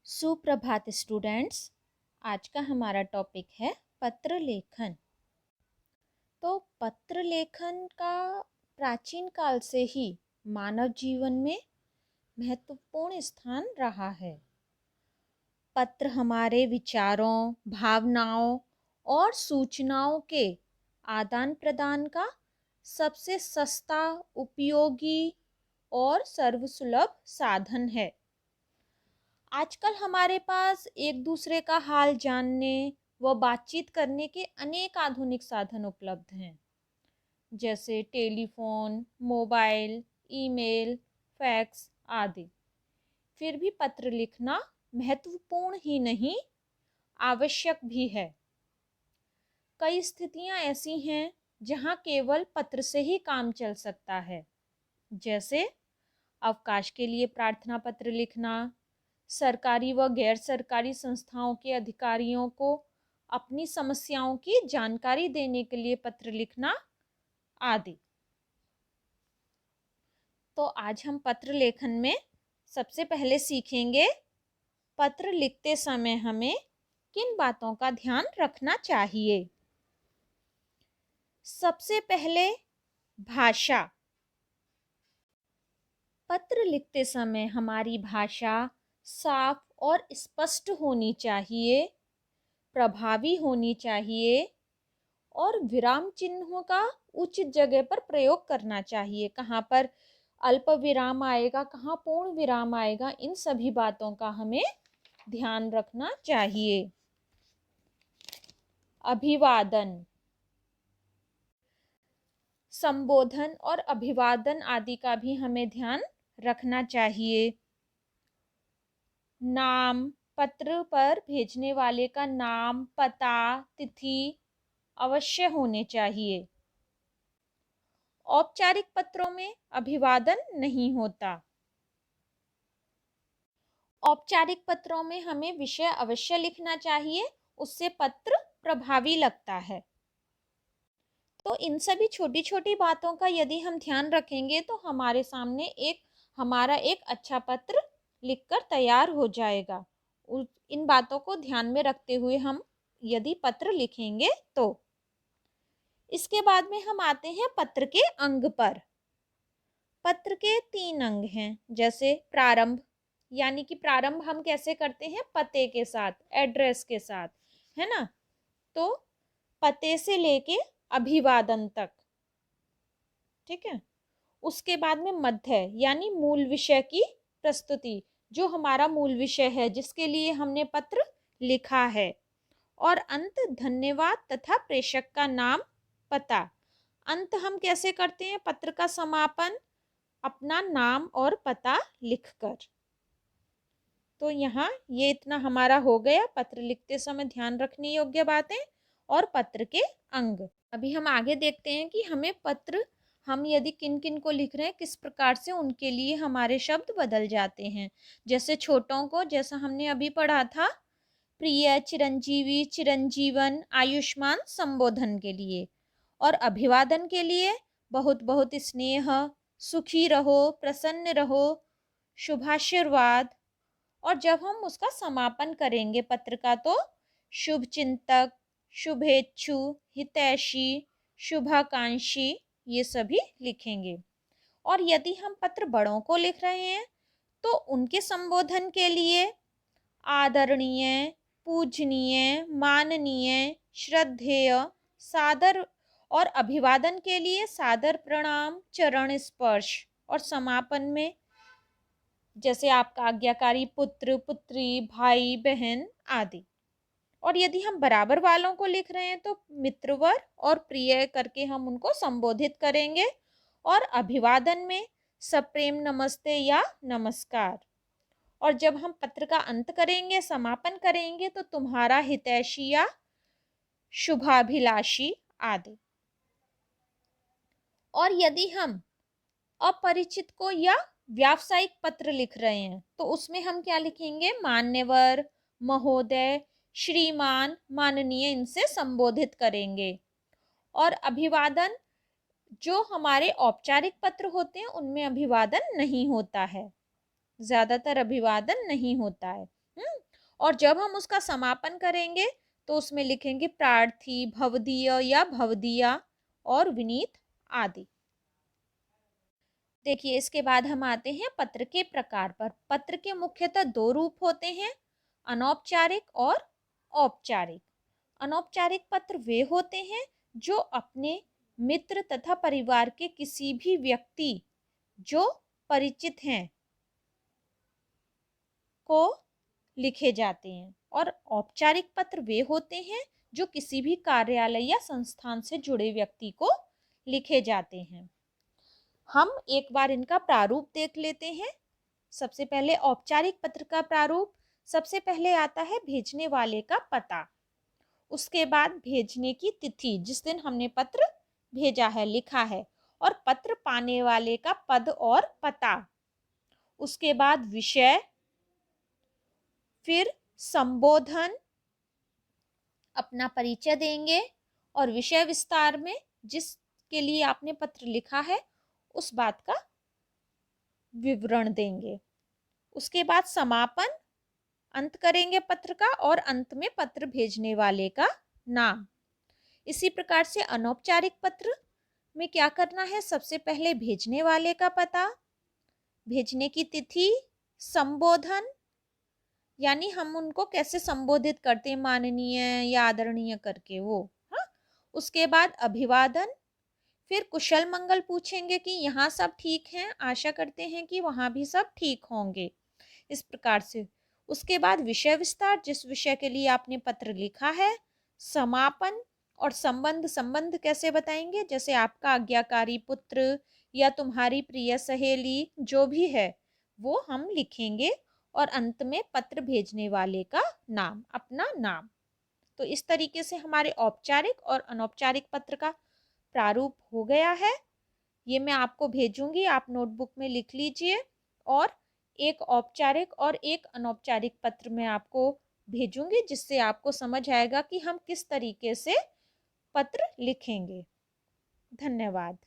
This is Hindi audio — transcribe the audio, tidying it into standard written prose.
सुप्रभात स्टूडेंट्स। आज का हमारा टॉपिक है पत्र लेखन। तो पत्र लेखन का प्राचीन काल से ही मानव जीवन में महत्वपूर्ण स्थान रहा है। पत्र हमारे विचारों, भावनाओं और सूचनाओं के आदान प्रदान का सबसे सस्ता, उपयोगी और सर्वसुलभ साधन है। आजकल हमारे पास एक दूसरे का हाल जानने व बातचीत करने के अनेक आधुनिक साधन उपलब्ध हैं, जैसे टेलीफोन, मोबाइल, ईमेल, फैक्स आदि। फिर भी पत्र लिखना महत्वपूर्ण ही नहीं, आवश्यक भी है। कई स्थितियां ऐसी हैं जहां केवल पत्र से ही काम चल सकता है, जैसे अवकाश के लिए प्रार्थना पत्र लिखना, सरकारी व गैर सरकारी संस्थाओं के अधिकारियों को अपनी समस्याओं की जानकारी देने के लिए पत्र लिखना आदि। तो आज हम पत्र लेखन में सबसे पहले सीखेंगे पत्र लिखते समय हमें किन बातों का ध्यान रखना चाहिए। सबसे पहले भाषा। पत्र लिखते समय हमारी भाषा साफ और स्पष्ट होनी चाहिए, प्रभावी होनी चाहिए और विराम चिन्हों का उचित जगह पर प्रयोग करना चाहिए। कहाँ पर अल्प विराम आएगा, कहाँ पूर्ण विराम आएगा, इन सभी बातों का हमें ध्यान रखना चाहिए। अभिवादन, संबोधन और अभिवादन आदि का भी हमें ध्यान रखना चाहिए। नाम, पत्र पर भेजने वाले का नाम, पता, तिथि अवश्य होने चाहिए। औपचारिक पत्रों में अभिवादन नहीं होता। औपचारिक पत्रों में हमें विषय अवश्य लिखना चाहिए, उससे पत्र प्रभावी लगता है। तो इन सभी छोटी छोटी बातों का यदि हम ध्यान रखेंगे तो हमारे सामने हमारा एक अच्छा पत्र लिखकर तैयार हो जाएगा। इन बातों को ध्यान में रखते हुए हम यदि पत्र लिखेंगे तो। इसके बाद में हम आते हैं पत्र के अंग पर। पत्र के 3 अंग हैं, जैसे प्रारंभ, यानी कि प्रारंभ हम कैसे करते हैं, पते के साथ, एड्रेस के साथ, है ना। तो पते से लेके अभिवादन तक, ठीक है। उसके बाद में मध्य, यानी मूल विषय की प्रस्तुति, जो हमारा मूल विषय है जिसके लिए हमने पत्र लिखा है। और अंत धन्यवाद तथा प्रेषक का नाम, पता। अंत हम कैसे करते हैं, पत्र का समापन अपना नाम और पता लिखकर। तो यहाँ ये इतना हमारा हो गया पत्र लिखते समय ध्यान रखने योग्य बातें और पत्र के अंग। अभी हम आगे देखते हैं कि हमें पत्र, हम यदि किन किन को लिख रहे हैं, किस प्रकार से उनके लिए हमारे शब्द बदल जाते हैं। जैसे छोटों को, जैसा हमने अभी पढ़ा था, प्रिय, चिरंजीवी, चिरंजीवन, आयुष्मान संबोधन के लिए। और अभिवादन के लिए बहुत बहुत स्नेह, सुखी रहो, प्रसन्न रहो, शुभाशीर्वाद। और जब हम उसका समापन करेंगे पत्र का, तो शुभ चिंतक, शुभेच्छु, हितैषी, शुभाकांक्षी, ये सभी लिखेंगे। और यदि हम पत्र बड़ों को लिख रहे हैं तो उनके संबोधन के लिए आदरणीय, पूजनीय, माननीय, श्रद्धेय, सादर। और अभिवादन के लिए सादर प्रणाम, चरण स्पर्श। और समापन में जैसे आपका आज्ञाकारी पुत्र, पुत्री, भाई, बहन आदि। और यदि हम बराबर वालों को लिख रहे हैं तो मित्रवर और प्रिय करके हम उनको संबोधित करेंगे। और अभिवादन में सप्रेम नमस्ते या नमस्कार। और जब हम पत्र का अंत करेंगे, समापन करेंगे, तो तुम्हारा हितैषी या शुभाभिलाषी आदि। और यदि हम अपरिचित को या व्यावसायिक पत्र लिख रहे हैं तो उसमें हम क्या लिखेंगे, मान्यवर, महोदय, श्रीमान, माननीय, इनसे संबोधित करेंगे। और अभिवादन, जो हमारे औपचारिक पत्र होते हैं उनमें अभिवादन नहीं होता है, ज्यादातर अभिवादन नहीं होता है। और जब हम उसका समापन करेंगे तो उसमें लिखेंगे प्रार्थी, भवदीय या भवदीया और विनीत आदि। देखिए, इसके बाद हम आते हैं पत्र के प्रकार पर। पत्र के मुख्यतः दो रूप होते हैं, अनौपचारिक और औपचारिक। अनौपचारिक पत्र वे होते हैं जो अपने मित्र तथा परिवार के किसी भी व्यक्ति जो परिचित हैं को लिखे जाते हैं, और औपचारिक पत्र वे होते हैं जो किसी भी कार्यालय या संस्थान से जुड़े व्यक्ति को लिखे जाते हैं। हम एक बार इनका प्रारूप देख लेते हैं। सबसे पहले औपचारिक पत्र का प्रारूप। सबसे पहले आता है भेजने वाले का पता, उसके बाद भेजने की तिथि, जिस दिन हमने पत्र भेजा है, लिखा है, और पत्र पाने वाले का पद और पता। उसके बाद विषय, फिर संबोधन, अपना परिचय देंगे, और विषय विस्तार में जिसके लिए आपने पत्र लिखा है उस बात का विवरण देंगे। उसके बाद समापन, अंत करेंगे पत्र का, और अंत में पत्र भेजने वाले का नाम। इसी प्रकार से अनौपचारिक पत्र में क्या करना है, सबसे पहले भेजने वाले का पता, भेजने की तिथि, संबोधन, यानी हम उनको कैसे संबोधित करते हैं, माननीय या आदरणीय करके, वो। हाँ, उसके बाद अभिवादन, फिर कुशल मंगल पूछेंगे कि यहाँ सब ठीक हैं, आशा करते हैं कि वहाँ भी सब ठीक होंगे, इस प्रकार से। उसके बाद विषय विस्तार, जिस विषय के लिए आपने पत्र लिखा है, समापन, और संबंध। संबंध कैसे बताएंगे, जैसे आपका आज्ञाकारी पुत्र या तुम्हारी प्रिय सहेली, जो भी है वो हम लिखेंगे, और अंत में पत्र भेजने वाले का नाम, अपना नाम। तो इस तरीके से हमारे औपचारिक और अनौपचारिक पत्र का प्रारूप हो गया है। ये मैं आपको भेजूंगी, आप नोटबुक में लिख लीजिए, और एक औपचारिक और एक अनौपचारिक पत्र में आपको भेजूंगी, जिससे आपको समझ आएगा कि हम किस तरीके से पत्र लिखेंगे। धन्यवाद।